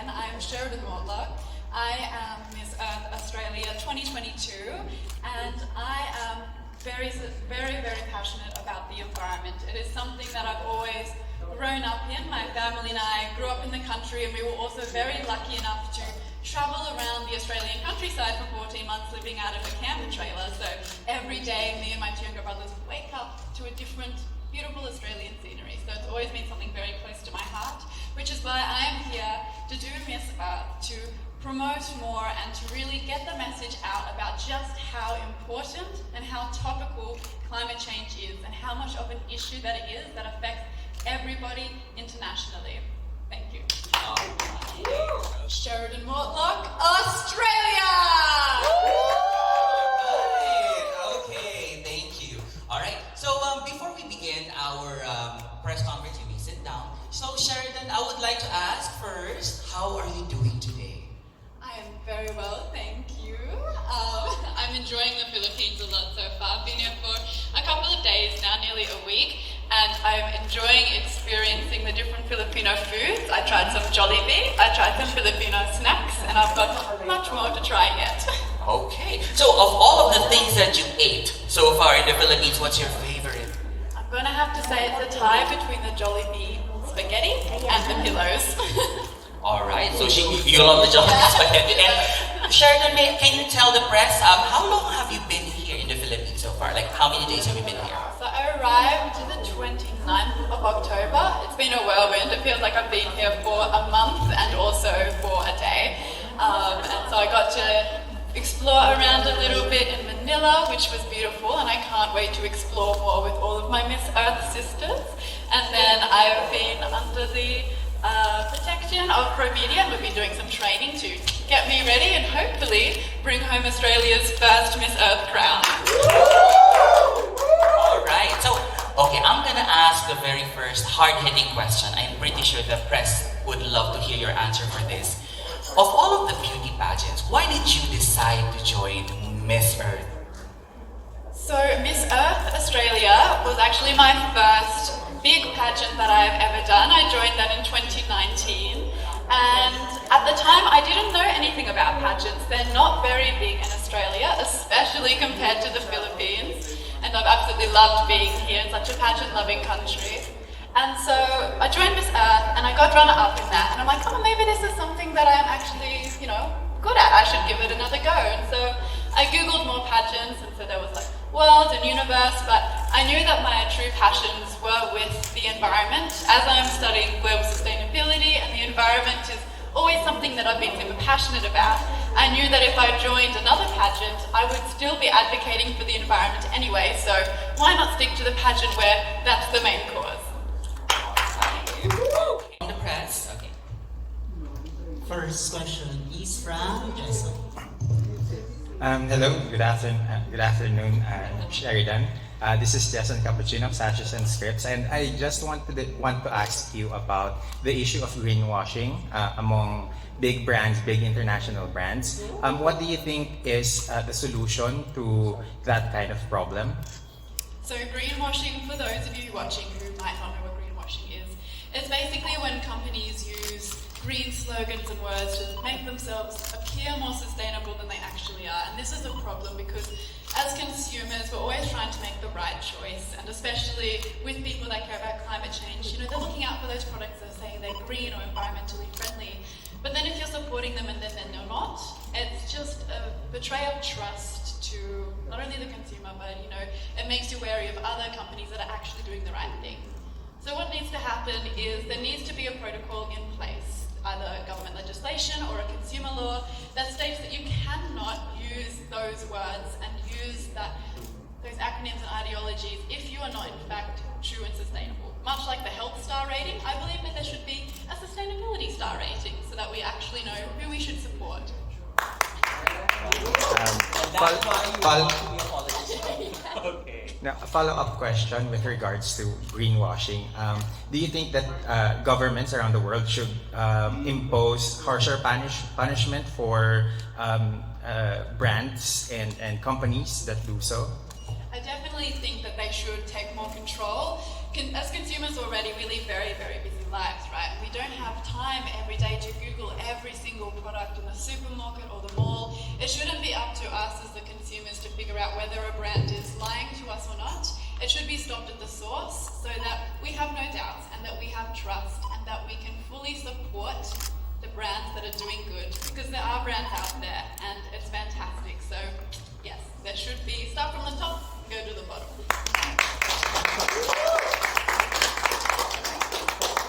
again. I am Sheridan Mortlock. I am Miss Earth Australia 2022, and I am very, very passionate about the environment. It is something that I've always grown up in. My family and I grew up in the country, and we were also very lucky enough to travel around the Australian countryside for 14 months living out of a camper trailer. So every day, me and my two younger brothers would wake up to a different beautiful Australian scenery. So it's always been something very close to my heart, which is why I am here to do Miss Earth, to promote more and to really get the message out about just how important and how topical climate change is and how much of an issue that it is that affects everybody internationally. Thank you. Sheridan Mortlock, Australia! Okay, thank you. All right, so before we begin our press conference, you may sit down. So Sheridan, I would like to ask first, how are you doing today? I am very well, thank you. I'm enjoying the Philippines a lot so far. I've been here for a couple of days now, nearly a week, and I'm enjoying experiencing the different Filipino foods. I tried some Jollibee, I tried some Filipino snacks, and I've got much more to try yet. Okay, so of all of the things that you ate so far in the Philippines, what's your favorite? I'm going to have to say it's a tie between the Jollibee spaghetti and the pillows. All right, so you love the Jollibee spaghetti. And Sheridan, can you tell the press, how long have you been here in the Philippines so far? Like, how many days have you been here? So I arrived the 29th of October. It's been a whirlwind. It feels like I've been here for a month and also for a day. And so I got to explore around a little bit in Manila, which was beautiful, and I can't wait to explore more with all of my Miss Earth sisters. And then I've been under the protection of ProMedia, and we've been doing some training to get me ready and hopefully bring home Australia's first Miss Earth crown. Alright, so, okay, I'm gonna ask the very first hard-hitting question. I'm pretty sure the press would love to hear your answer for this. Of all of the beauty pageants, why did you decide to join Miss Earth? So Miss Earth Australia was actually my first big pageant that I've ever done. I joined that in 2019, and at the time I didn't know anything about pageants. They're not very big in Australia, especially compared to the Philippines, and I've absolutely loved being here in such a pageant-loving country. And so I joined Miss Earth and I got runner-up in that, and I'm like, oh, maybe this is something that I'm actually, good at. I should give it another go. And so I googled more pageants, and so there was like World and Universe, but I knew that my true passions were with the environment. As I'm studying global sustainability, and the environment is always something that I've been super passionate about, I knew that if I joined another pageant, I would still be advocating for the environment anyway, so why not stick to the pageant where that's the main cause? In the press, okay. First question is from Jason. Hello, good afternoon, Sheridan. This is Jason Cappuccino of Sashes&Scripts, and I just want to ask you about the issue of greenwashing among big brands, big international brands. What do you think is the solution to that kind of problem? So greenwashing, for those of you watching who might not know what greenwashing is, it's basically when companies use green slogans and words to make themselves appear more sustainable than they actually are. And this is a problem because as consumers, we're always trying to make the right choice, and especially with people that care about climate change, they're looking out for those products that are saying they're green or environmentally friendly. But then if you're supporting them and then they're not, it's just a betrayal of trust to not only the consumer, but it makes you wary of other companies that are actually doing the right thing. So what needs to happen is there needs to be a protocol in place, either government legislation or a consumer law that states that you cannot use those words and use those acronyms and ideologies if you are not in fact true and sustainable. Much like the health star rating, I believe that there should be a sustainability star rating so that we actually know who we should support. Now, a follow-up question with regards to greenwashing. Do you think that governments around the world should impose harsher punishment for brands and companies that do so? I definitely think that they should take more control. As consumers already, we live very, very busy lives, right? We don't have time every day to Google every supermarket or the mall. It shouldn't be up to us as the consumers to figure out whether a brand is lying to us or not. It should be stopped at the source so that we have no doubts and that we have trust and that we can fully support the brands that are doing good, because there are brands out there and it's fantastic. So yes, there should be start from the top and go to the bottom.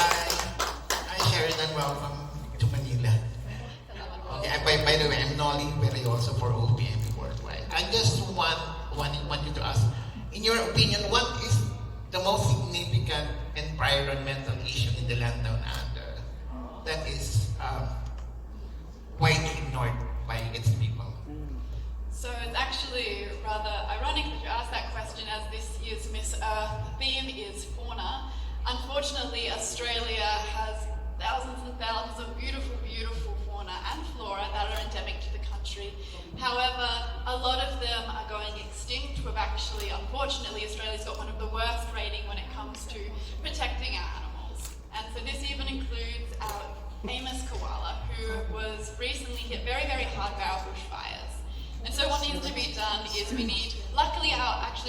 Hi Sheridan, welcome to Manila. Okay, by the way, I'm Nolly Perry also for OPM Worldwide. I just want you to ask, in your opinion, what is the most significant environmental issue in the land down under that is widely ignored by its people? So it's actually rather ironic that you asked that question, as this year's Miss Earth theme is fauna. Unfortunately, Australia has thousands and thousands of beautiful, beautiful fauna and flora that are endemic to the country. However, a lot of them are going extinct. Unfortunately, Australia's got one of the worst rating when it comes to protecting our animals. And so this even includes our famous koala, who was recently hit very, very hard by our bushfires. And so what needs to be done is we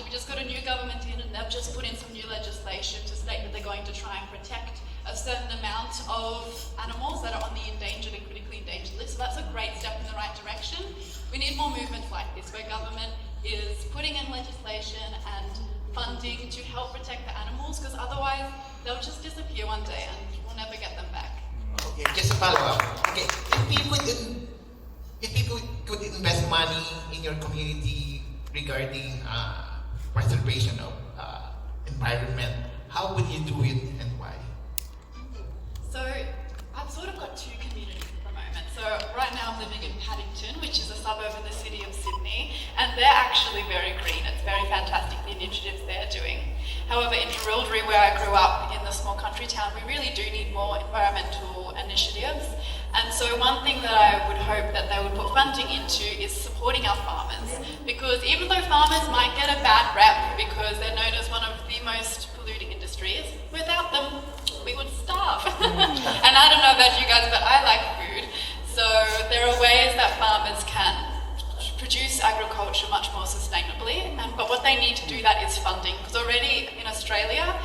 just got a new government in and they've just put in some new legislation to state that they're going to try and protect a certain amount of animals that are on the endangered and critically endangered list. So that's a great step in the right direction. We need more movements like this where government is putting in legislation and funding to help protect the animals, because otherwise they'll just disappear one day and we'll never get them back. Okay, just a follow-up. Okay, if people could invest money in your community regarding preservation of environment, how would you do it and why? So I've sort of got two communities at the moment. So right now I'm living in Paddington, which is a suburb of the city of Sydney, and they're actually very green. It's very fantastic, the initiatives they're doing. However, in Jerilderie, where I grew up in the small country town, we really do need more environmental initiatives. And so one thing that I would hope that they would put funding into is supporting our farmers. Because even though farmers might get a bad rep because they're known as one of the most polluting industries, without them, we would starve. And I don't know about you guys, but I like food. So there are ways that farmers can produce agriculture much more sustainably. But what they need to do that is funding. Because already in Australia,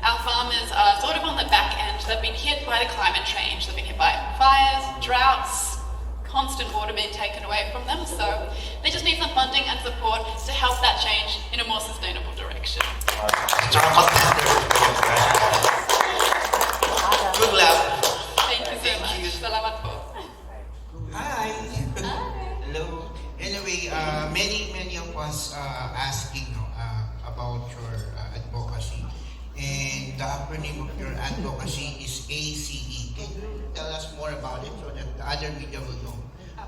our farmers are sort of on the back end. They've been hit by the climate change. They've been hit by fires, droughts, constant water being taken away from them. So they just need some funding and support to help that change in a more sustainable direction. Good luck. Thank you so much. Salamat po. Hi. Hello. Anyway, many of us asking about your advocacy, and the acronym of your advocacy is ACE. Can you tell us more about it so that the other media will know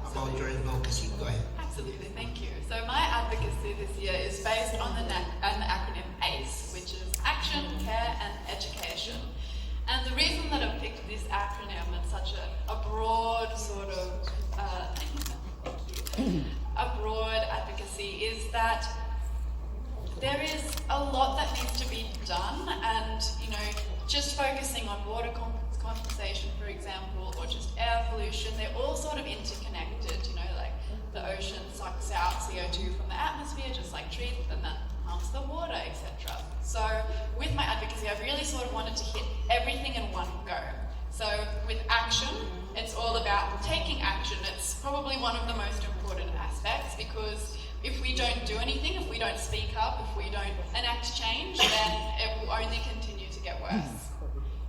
about your advocacy? Go ahead. Absolutely, thank you. So my advocacy this year is based on an acronym ACE, which is Action, Care and Education. And the reason that I've picked this acronym and such a broad sort of a broad advocacy is that there is a lot that needs to be done, and just focusing on water compensation, for example, or just air pollution, they're all sort of interconnected. Like the ocean sucks out CO2 from the atmosphere, just like trees, and that harms the water, etc. So with my advocacy, I really sort of wanted to hit everything in one go. So with action, it's all about taking action. It's probably one of the most important aspects, because if we don't do anything, if we don't speak up, if we don't enact change, then it will only continue to get worse.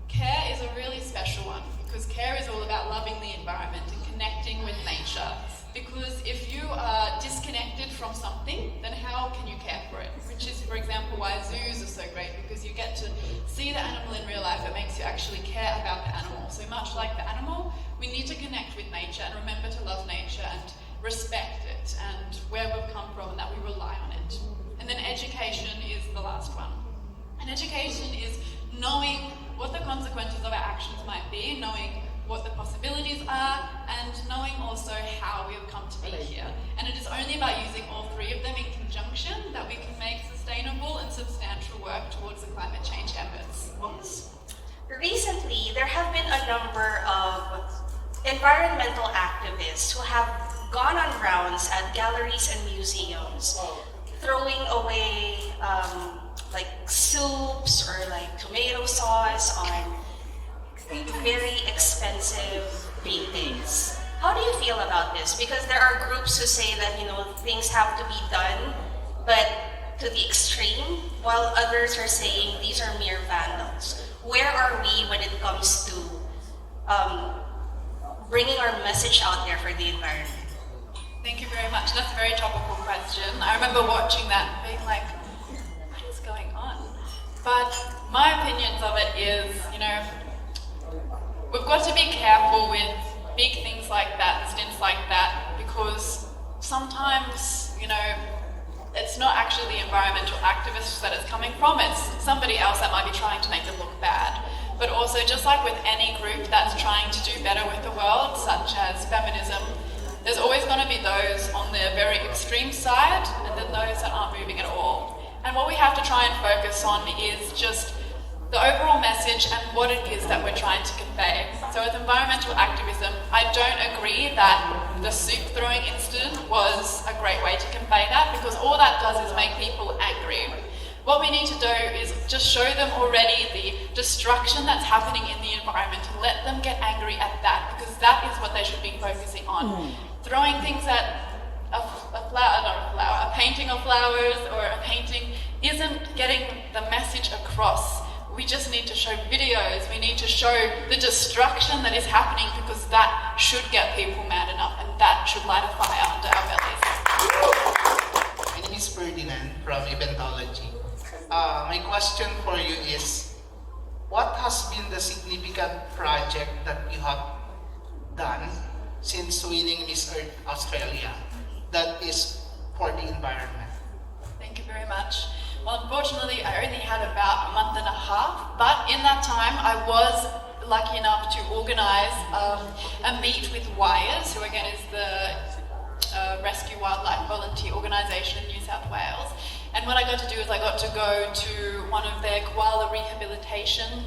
Care is a really special one, because care is all about loving the environment and connecting with nature. Because if you are disconnected from something, then how can you care for it? Which is, for example, why zoos are so great, because you get to see the animal in real life. It makes you actually care about the animal. So much like the animal, we need to connect with nature and remember to love nature and respect it and where we've come from, and that we rely on it. And then education is the last one. And education is knowing what the consequences of our actions might be, knowing what the possibilities are, and knowing also how we have come to be here. And it is only by using all three of them in conjunction that we can make sustainable and substantial work towards the climate change efforts. Recently, there have been a number of environmental activists who have gone on rounds at galleries and museums, throwing away like soups or like tomato sauce on very expensive paintings. How do you feel about this? Because there are groups who say that things have to be done, but to the extreme, while others are saying these are mere vandals. Where are we when it comes to bringing our message out there for the environment? Thank you very much. That's a very topical question. I remember watching that and being like, what is going on? But my opinions of it is, we've got to be careful with big things like that and stints like that, because sometimes, it's not actually the environmental activists that it's coming from, it's somebody else that might be trying to make them look bad. But also, just like with any group that's trying to do better with the world, such as feminism, there's always going to be those on the very extreme side and then those that aren't moving at all. And what we have to try and focus on is just the overall message and what it is that we're trying to convey. So with environmental activism, I don't agree that the soup throwing incident was a great way to convey that, because all that does is make people angry. What we need to do is just show them already the destruction that's happening in the environment and let them get angry at that, because that is what they should be focusing on. Throwing things at a painting of flowers or a painting isn't getting the message across. We just need to show videos, we need to show the destruction that is happening, because that should get people mad enough and that should light a fire under our bellies. My name is Ferdinand from Eventology. My question for you is, what has been the significant project that you have done since winning Miss Earth Australia that is for the environment? Thank you very much. Well, unfortunately, I only had about a month and a half, but in that time I was lucky enough to organise a meet with WIRES, who again is the Rescue Wildlife Volunteer Organisation in New South Wales. And what I got to do is I got to go to one of their koala rehabilitation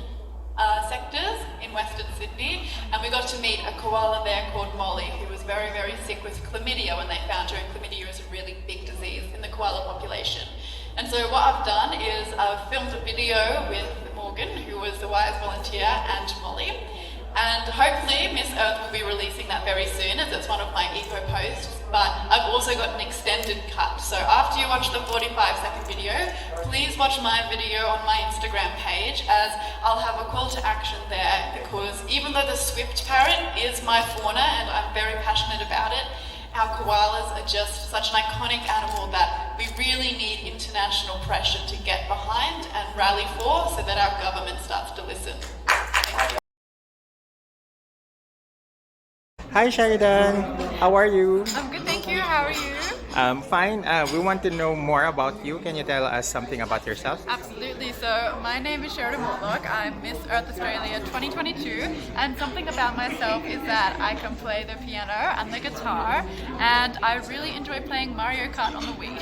sectors in Western Sydney, and we got to meet a koala there called Molly, who was very, very sick with chlamydia when they found her, and chlamydia is a really big disease in the koala population. And so what I've done is I've filmed a video with Morgan, who was the WIRES volunteer, and Molly. And hopefully Miss Earth will be releasing that very soon, as it's one of my eco posts. But I've also got an extended cut. So after you watch the 45-second video, please watch my video on my Instagram page, as I'll have a call to action there, because even though the swift parrot is my fauna and I'm very passionate about it, our koalas are just such an iconic animal that we really need international pressure to get behind and rally for, so that our government starts to listen. Thank you. Hi Sheridan, how are you? I'm good, thank you. How are you? Fine. We want to know more about you. Can you tell us something about yourself? Absolutely. So my name is Sheridan Mortlock. I'm Miss Earth Australia 2022, and something about myself is that I can play the piano and the guitar, and I really enjoy playing Mario Kart on the Wii.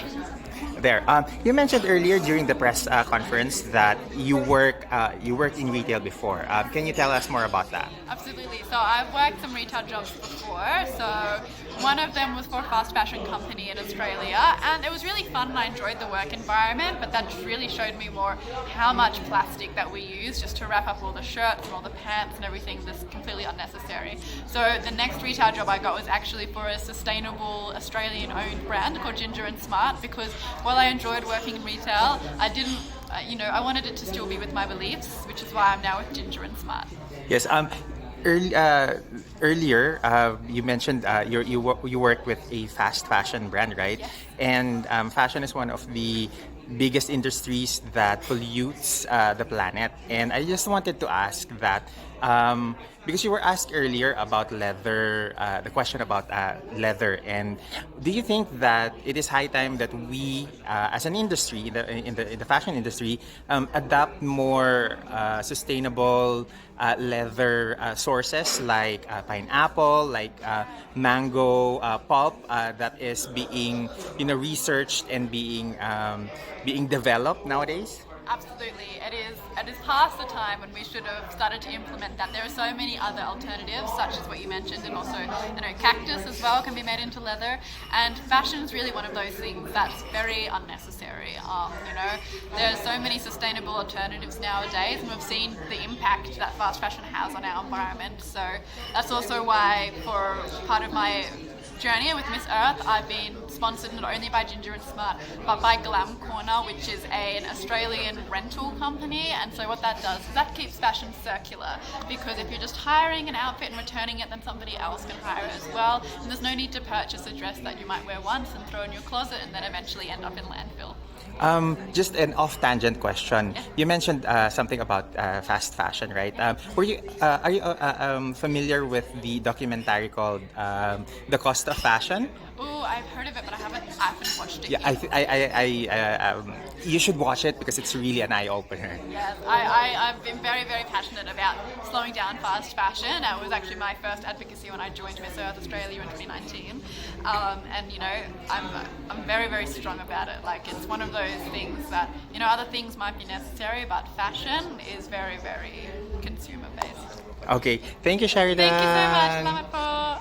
There. You mentioned earlier during the press conference that you work in retail before. Can you tell us more about that? Absolutely. So I've worked some retail jobs before. So one of them was for a fast fashion company in Australia, and it was really fun and I enjoyed the work environment, but that just really showed me more how much plastic that we use just to wrap up all the shirts and all the pants and everything that's completely unnecessary. So the next retail job I got was actually for a sustainable Australian-owned brand called Ginger and Smart, because while I enjoyed working in retail, I didn't, I wanted it to still be with my beliefs, which is why I'm now with Ginger and Smart. Yes. Earlier, you mentioned you work with a fast fashion brand, right? Yes. And fashion is one of the biggest industries that pollutes the planet. And I just wanted to ask that because you were asked earlier about leather, the question about leather, and do you think that it is high time that we, as an industry, in the fashion industry, adopt more sustainable leather sources like pineapple, like mango pulp that is being researched and being developed nowadays? Absolutely. It is past the time when we should have started to implement that. There are so many other alternatives, such as what you mentioned, and also, cactus as well can be made into leather. And fashion is really one of those things that's very unnecessary. There are so many sustainable alternatives nowadays, and we've seen the impact that fast fashion has on our environment. So that's also why, for part of my journey with Miss Earth, I've been sponsored not only by Ginger and Smart, but by Glam Corner, which is an Australian rental company. And so what that does is that keeps fashion circular, because if you're just hiring an outfit and returning it, then somebody else can hire it as well. And there's no need to purchase a dress that you might wear once and throw in your closet and then eventually end up in landfill. Just an off-tangent question. Yeah. You mentioned something about fast fashion, right? Are you familiar with the documentary called "The Cost of Fashion"? Ooh, I've heard of it, but I haven't watched it Yeah, yet. you should watch it because it's really an eye-opener. Yes, I've been very, very passionate about slowing down fast fashion. It was actually my first advocacy when I joined Miss Earth Australia in 2019. I'm very, very strong about it. Like, it's one of those things that, other things might be necessary, but fashion is very, very consumer-based. Okay, thank you, Sheridan. Thank you so much. Salamat po.